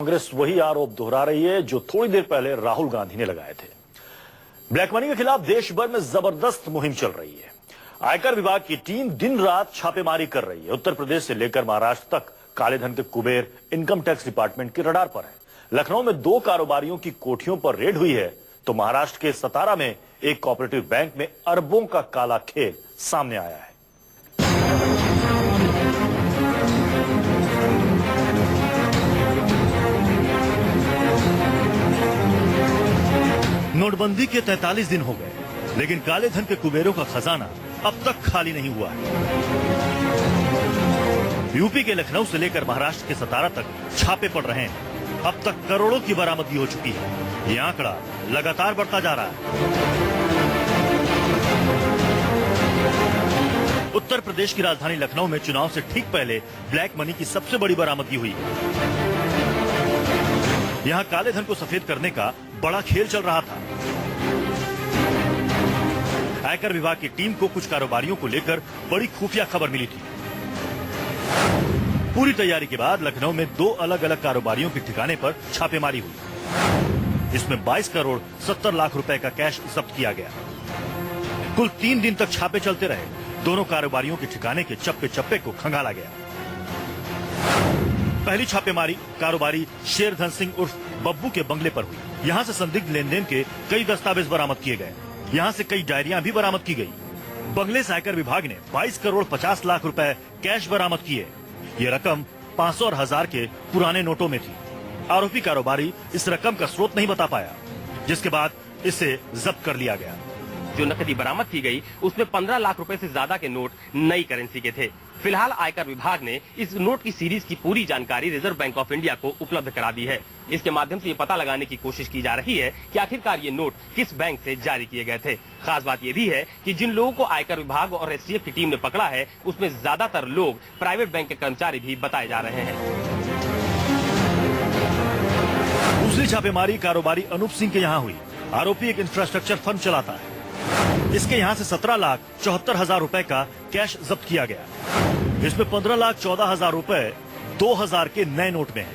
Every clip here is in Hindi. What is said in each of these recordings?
कांग्रेस वही आरोप दोहरा रही है जो थोड़ी देर पहले राहुल गांधी ने लगाए थे। ब्लैक मनी के खिलाफ देश भर में जबरदस्त मुहिम चल रही है। आयकर विभाग की टीम दिन रात छापेमारी कर रही है। उत्तर प्रदेश से लेकर महाराष्ट्र तक काले धन के कुबेर इनकम टैक्स डिपार्टमेंट के रडार पर है। लखनऊ में 2 कारोबारियों की कोठियों पर रेड हुई है, तो महाराष्ट्र के सतारा में एक कोऑपरेटिव बैंक में अरबों का काला खेल सामने आया है। नोटबंदी के 43 दिन हो गए, लेकिन काले धन के कुबेरों का खजाना अब तक खाली नहीं हुआ है। यूपी के लखनऊ से लेकर महाराष्ट्र के सतारा तक छापे पड़ रहे हैं। अब तक करोड़ों की बरामदगी हो चुकी है। ये आंकड़ा लगातार बढ़ता जा रहा है। उत्तर प्रदेश की राजधानी लखनऊ में चुनाव से ठीक पहले ब्लैक मनी की सबसे बड़ी बरामदगी हुई है। यहां काले धन को सफेद करने का बड़ा खेल चल रहा था। आयकर विभाग की टीम को कुछ कारोबारियों को लेकर बड़ी खुफिया खबर मिली थी। पूरी तैयारी के बाद लखनऊ में 2 अलग अलग कारोबारियों के ठिकाने पर छापेमारी हुई। इसमें 22 करोड़ 70 लाख रुपए का कैश जब्त किया गया। कुल 3 दिन तक छापे चलते रहे। दोनों कारोबारियों के ठिकाने के चप्पे चप्पे को खंगाला गया। पहली छापेमारी कारोबारी शेरधन सिंह उर्फ बब्बू के बंगले पर हुई। यहाँ से संदिग्ध लेन देन के कई दस्तावेज बरामद किए गए। यहाँ से कई डायरियां भी बरामद की गई। बंगले से आयकर विभाग ने 22 करोड़ 50 लाख रुपए कैश बरामद किए। ये रकम 500 और 1000 के पुराने नोटों में थी। आरोपी कारोबारी इस रकम का स्रोत नहीं बता पाया, जिसके बाद इसे जब्त कर लिया गया। जो नकदी बरामद की गई उसमें 15 लाख रुपए से ज्यादा के नोट नई करेंसी के थे। फिलहाल आयकर विभाग ने इस नोट की सीरीज की पूरी जानकारी रिजर्व बैंक ऑफ इंडिया को उपलब्ध करा दी है। इसके माध्यम से ये पता लगाने की कोशिश की जा रही है कि आखिरकार ये नोट किस बैंक से जारी किए गए थे। खास बात ये भी है कि जिन लोगों को आयकर विभाग और एसटीएफ की टीम ने पकड़ा है उसमें ज्यादातर लोग प्राइवेट बैंक के कर्मचारी भी बताए जा रहे हैं। दूसरी छापेमारी कारोबारी अनूप सिंह के यहाँ हुई। आरोपी एक इंफ्रास्ट्रक्चर फर्म चलाता है। इसके यहाँ से 17 लाख 74 हजार रुपए का कैश जब्त किया गया। इसमें 15 लाख 14 हजार रुपए 2000 के नए नोट में है।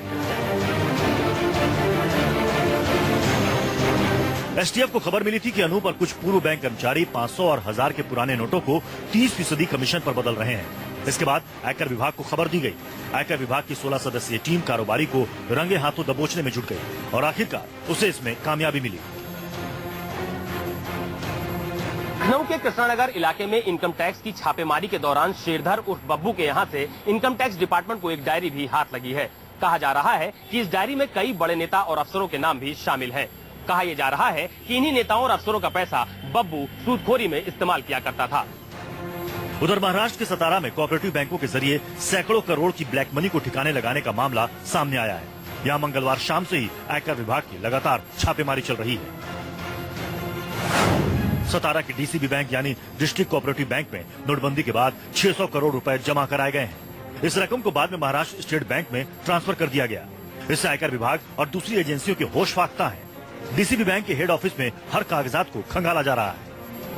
एसटीएफ को खबर मिली थी कि अनूप और कुछ पूर्व बैंक कर्मचारी 500 और 1000 के पुराने नोटों को 30% कमीशन पर बदल रहे हैं। इसके बाद आयकर विभाग को खबर दी गई। आयकर विभाग की 16 सदस्यीय टीम कारोबारी को रंगे हाथों दबोचने में जुट गई और आखिरकार उसे इसमें कामयाबी मिली। लखनऊ के कृष्णानगर इलाके में इनकम टैक्स की छापेमारी के दौरान शेरधर उर्फ बब्बू के यहाँ से इनकम टैक्स डिपार्टमेंट को एक डायरी भी हाथ लगी है। कहा जा रहा है कि इस डायरी में कई बड़े नेता और अफसरों के नाम भी शामिल हैं। कहा यह जा रहा है कि इन्हीं नेताओं और अफसरों का पैसा बब्बू सूदखोरी में इस्तेमाल किया करता था। उधर महाराष्ट्र के सतारा में कोऑपरेटिव बैंकों के जरिए सैकड़ों करोड़ की ब्लैक मनी को ठिकाने लगाने का मामला सामने आया है। यहाँ मंगलवार शाम से ही आयकर विभाग की लगातार छापेमारी चल रही है। सतारा के डीसीबी बैंक यानी डिस्ट्रिक्ट कोऑपरेटिव बैंक में नोटबंदी के बाद 600 करोड़ रुपए जमा कराए गए हैं। इस रकम को बाद में महाराष्ट्र स्टेट बैंक में ट्रांसफर कर दिया गया। इससे आयकर विभाग और दूसरी एजेंसियों के होश फाख्ता है। डीसीबी बैंक के हेड ऑफिस में हर कागजात को खंगाला जा रहा है।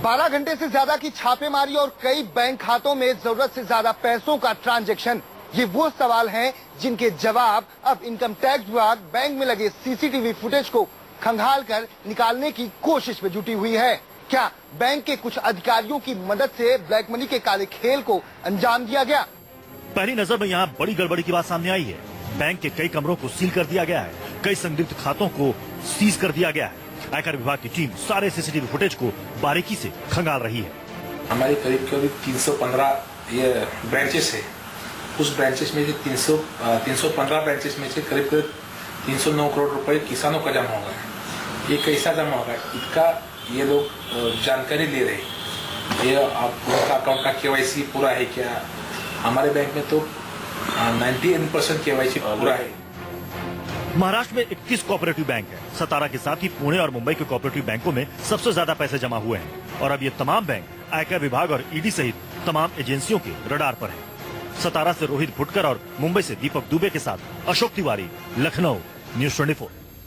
12 घंटे से ज्यादा की छापेमारी और कई बैंक खातों में जरूरत से ज्यादा पैसों का ट्रांजैक्शन, ये वो सवाल हैं जिनके जवाब अब इनकम टैक्स विभाग बैंक में लगे सीसीटीवी फुटेज को खंगाल कर निकालने की कोशिश में जुटी हुई है। क्या बैंक के कुछ अधिकारियों की मदद से ब्लैक मनी के काले खेल को अंजाम दिया गया? पहली नजर में यहाँ बड़ी गड़बड़ी की बात सामने आई है। बैंक के कई कमरों को सील कर दिया गया है। कई संदिग्ध खातों को सीज कर दिया गया है। आयकर विभाग की टीम सारे सीसीटीवी फुटेज को बारीकी से खंगाल रही है। हमारे करीब 315 ये ब्रांचेस है। उस ब्रांचेस में से 315 ब्रांचेस में से करीब 309 करोड़ रुपए किसानों का जमा होगा। ये कैसा जमा होगा इसका ये लोग जानकारी ले रहे हैं। ये आपका अकाउंट का केवाईसी पूरा है क्या? हमारे बैंक में तो 98% केवाईसी पूरा है। महाराष्ट्र में 21 कोऑपरेटिव बैंक है। सतारा के साथ ही पुणे और मुंबई के कोऑपरेटिव बैंकों में सबसे ज्यादा पैसे जमा हुए हैं और अब ये तमाम बैंक आयकर विभाग और ईडी सहित तमाम एजेंसियों के रडार पर हैं। सतारा से रोहित भुटकर और मुंबई से दीपक दुबे के साथ अशोक तिवारी, लखनऊ, न्यूज़ 24।